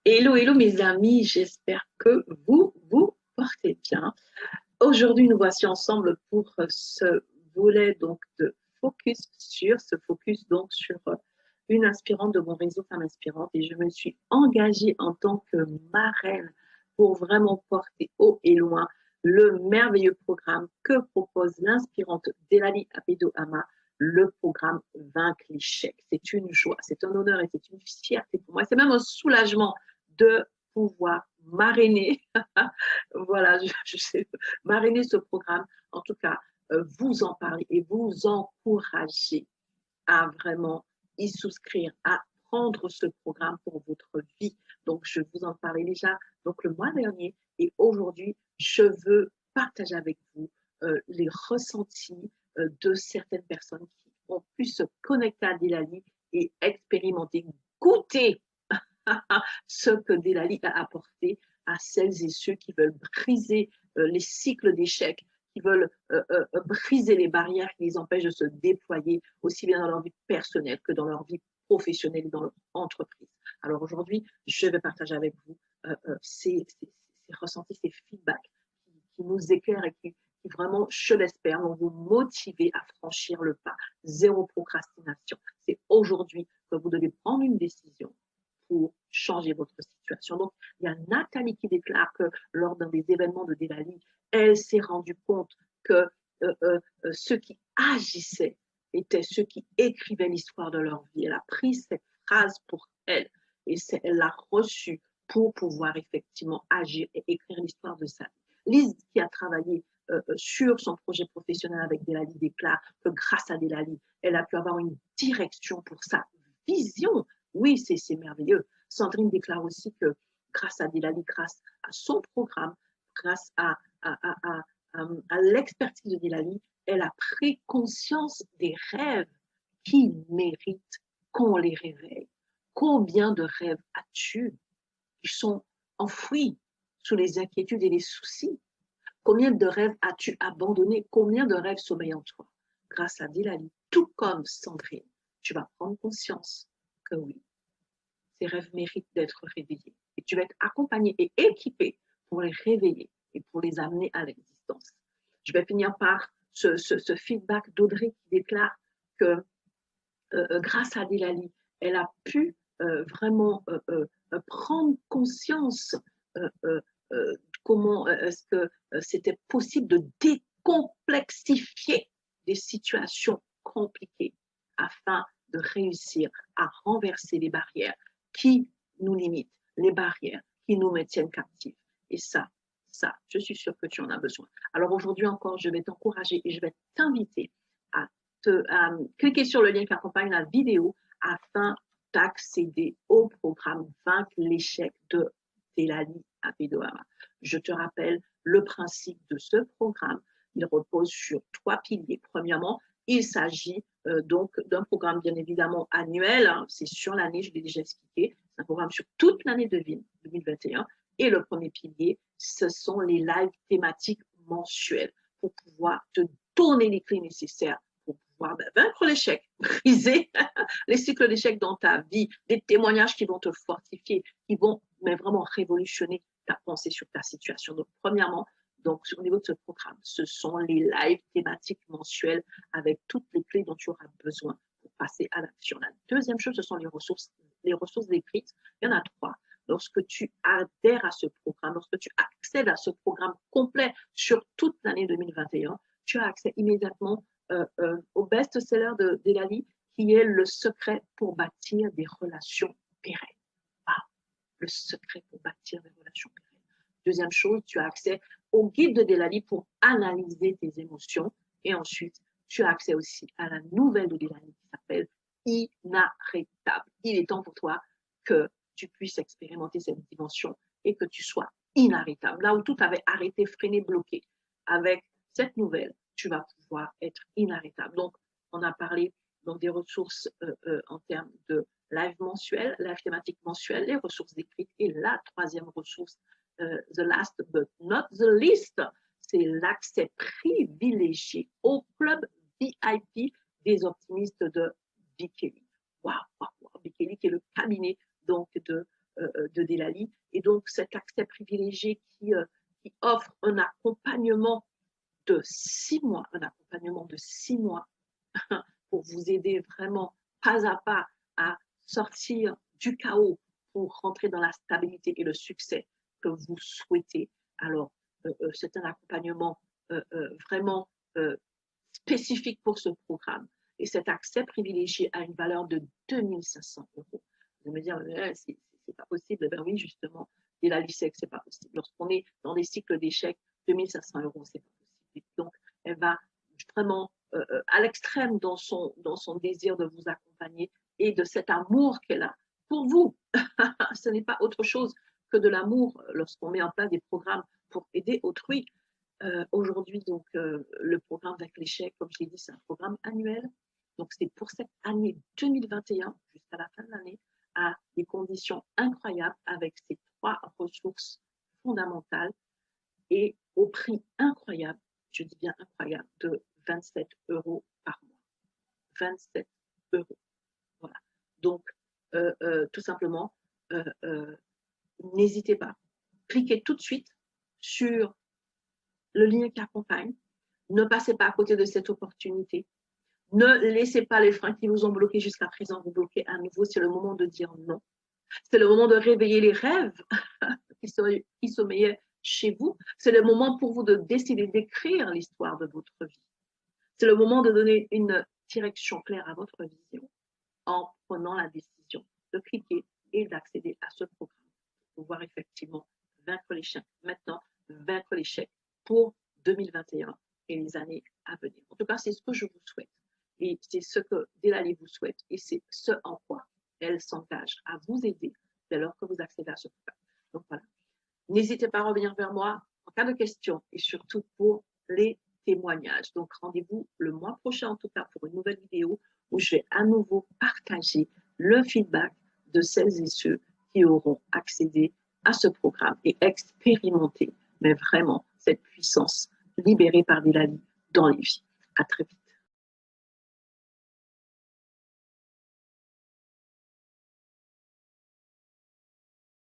Hello, hello mes amis, j'espère que vous vous portez bien. Aujourd'hui, nous voici ensemble pour ce volet donc de focus donc sur une inspirante de mon réseau Femmes Inspirantes et je me suis engagée en tant que marraine pour vraiment porter haut et loin le merveilleux programme que propose l'inspirante Delali Abedo-Ama, le programme Vaincre l'échec. C'est une joie, c'est un honneur et c'est une fierté pour moi. C'est même un soulagement de pouvoir marrainer, voilà, je sais, marrainer ce programme, en tout cas, vous en parler et vous encourager à vraiment y souscrire, à prendre ce programme pour votre vie. Donc, je vous en parlais déjà donc, le mois dernier et aujourd'hui, je veux partager avec vous les ressentis de certaines personnes qui ont pu se connecter à Delali et expérimenter, goûter ce que Delali a apporté à celles et ceux qui veulent briser les cycles d'échecs, qui veulent briser les barrières qui les empêchent de se déployer aussi bien dans leur vie personnelle que dans leur vie professionnelle et dans leur entreprise. Alors aujourd'hui, je vais partager avec vous ces ressentis, ces feedbacks qui nous éclairent et qui vraiment, je l'espère, vont vous motiver à franchir le pas. Zéro procrastination. C'est aujourd'hui que vous devez prendre une décision pour changer votre situation. Donc, il y a Nathalie qui déclare que lors d'un des événements de Delali, elle s'est rendue compte que ceux qui agissaient étaient ceux qui écrivaient l'histoire de leur vie. Elle a pris cette phrase pour elle et elle l'a reçue pour pouvoir effectivement agir et écrire l'histoire de sa vie. Lise, qui a travaillé sur son projet professionnel avec Delali, déclare que grâce à Delali, elle a pu avoir une direction pour sa vision. Oui, c'est merveilleux. Sandrine déclare aussi que grâce à Delali, grâce à son programme, grâce à l'expertise de Delali, elle a pris conscience des rêves qui méritent qu'on les réveille. Combien de rêves as-tu qui sont enfouis sous les inquiétudes et les soucis? Combien de rêves as-tu abandonnés? Combien de rêves sommeillent en toi? Grâce à Delali, tout comme Sandrine, tu vas prendre conscience que oui, ces rêves méritent d'être réveillés. Et tu vas être accompagné et équipé pour les réveiller et pour les amener à l'existence. Je vais finir par ce feedback d'Audrey qui déclare que grâce à Delali, elle a pu vraiment prendre conscience comment est-ce que c'était possible de décomplexifier des situations compliquées afin de réussir à renverser les barrières qui nous limitent, les barrières qui nous maintiennent captifs. Et ça, je suis sûre que tu en as besoin. Alors aujourd'hui encore, je vais t'encourager et je vais t'inviter à cliquer sur le lien qui accompagne la vidéo afin d'accéder au programme Vaincre l'échec de Delali Abedo-Ama. Je te rappelle le principe de ce programme. Il repose sur 3 piliers. Premièrement, il s'agit donc d'un programme bien évidemment annuel. Hein, c'est sur l'année, je l'ai déjà expliqué. C'est un programme sur toute l'année de 2021. Et le premier pilier, ce sont les lives thématiques mensuels pour pouvoir te donner les clés nécessaires pour pouvoir vaincre l'échec, briser les cycles d'échec dans ta vie, des témoignages qui vont te fortifier, qui vont mais vraiment révolutionner ta pensée sur ta situation. Donc, premièrement, donc, au niveau de ce programme, ce sont les lives thématiques mensuels avec toutes les clés dont tu auras besoin pour passer à l'action. La deuxième chose, ce sont les ressources écrites. Il y en a 3. Lorsque tu adhères à ce programme, lorsque tu accèdes à ce programme complet sur toute l'année 2021, tu as accès immédiatement au best-seller de Delali, qui est le secret pour bâtir des relations pérennes. Ah, le secret pour bâtir des relations pérennes. Deuxième chose, tu as accès au guide de Delali pour analyser tes émotions. Et ensuite, tu as accès aussi à la nouvelle de Delali qui s'appelle Inarrêtable. Il est temps pour toi que tu puisses expérimenter cette dimension et que tu sois inarrêtable. Là où tout avait arrêté, freiné, bloqué, avec cette nouvelle, tu vas pouvoir être inarrêtable. Donc, on a parlé donc, des ressources en termes de live mensuel, live thématique mensuel, les ressources écrites et la troisième ressource, the last but not the least, c'est l'accès privilégié au club VIP des optimistes de Bikeli. Waouh, wow, wow. Bikeli qui est le cabinet donc de de Delali. Et donc, cet accès privilégié qui offre un accompagnement de 6 mois, pour vous aider vraiment pas à pas à sortir du chaos pour rentrer dans la stabilité et le succès que vous souhaitez. Alors, c'est un accompagnement vraiment spécifique pour ce programme. Et cet accès privilégié a une valeur de 2500 euros. Vous allez me dire, c'est pas possible. Ben oui, justement, et la LISEC, c'est pas possible. Lorsqu'on est dans des cycles d'échecs, 2500 euros, c'est pas possible. Donc, elle va vraiment à l'extrême dans son désir de vous accompagner et de cet amour qu'elle a pour vous. Ce n'est pas autre chose que de l'amour lorsqu'on met en place des programmes pour aider autrui. Aujourd'hui, donc, le programme avec l'échec, comme je l'ai dit, c'est un programme annuel. Donc, c'est pour cette année 2021, jusqu'à la fin de l'année, à des conditions incroyables avec ces 3 ressources fondamentales et au prix incroyable, je dis bien incroyable, de 27 euros par mois. 27 euros. Voilà. Donc, tout simplement, n'hésitez pas. Cliquez tout de suite sur le lien qui accompagne. Ne passez pas à côté de cette opportunité. Ne laissez pas les freins qui vous ont bloqué jusqu'à présent vous bloquer à nouveau. C'est le moment de dire non. C'est le moment de réveiller les rêves qui sommeillaient chez vous. C'est le moment pour vous de décider d'écrire l'histoire de votre vie. C'est le moment de donner une direction claire à votre vision en prenant la décision de cliquer et d'accéder à ce programme pour pouvoir effectivement vaincre l'échec. Maintenant, vaincre l'échec pour 2021 et les années à venir. En tout cas, c'est ce que je vous souhaite. Et c'est ce que Delali vous souhaite. Et c'est ce en quoi elle s'engage à vous aider dès lors que vous accédez à ce programme. Donc voilà. N'hésitez pas à revenir vers moi en cas de questions et surtout pour les témoignages. Donc rendez-vous le mois prochain en tout cas pour une nouvelle vidéo où je vais à nouveau partager le feedback de celles et ceux qui auront accédé à ce programme et expérimenté, mais vraiment, cette puissance libérée par Delali dans les vies. À très vite.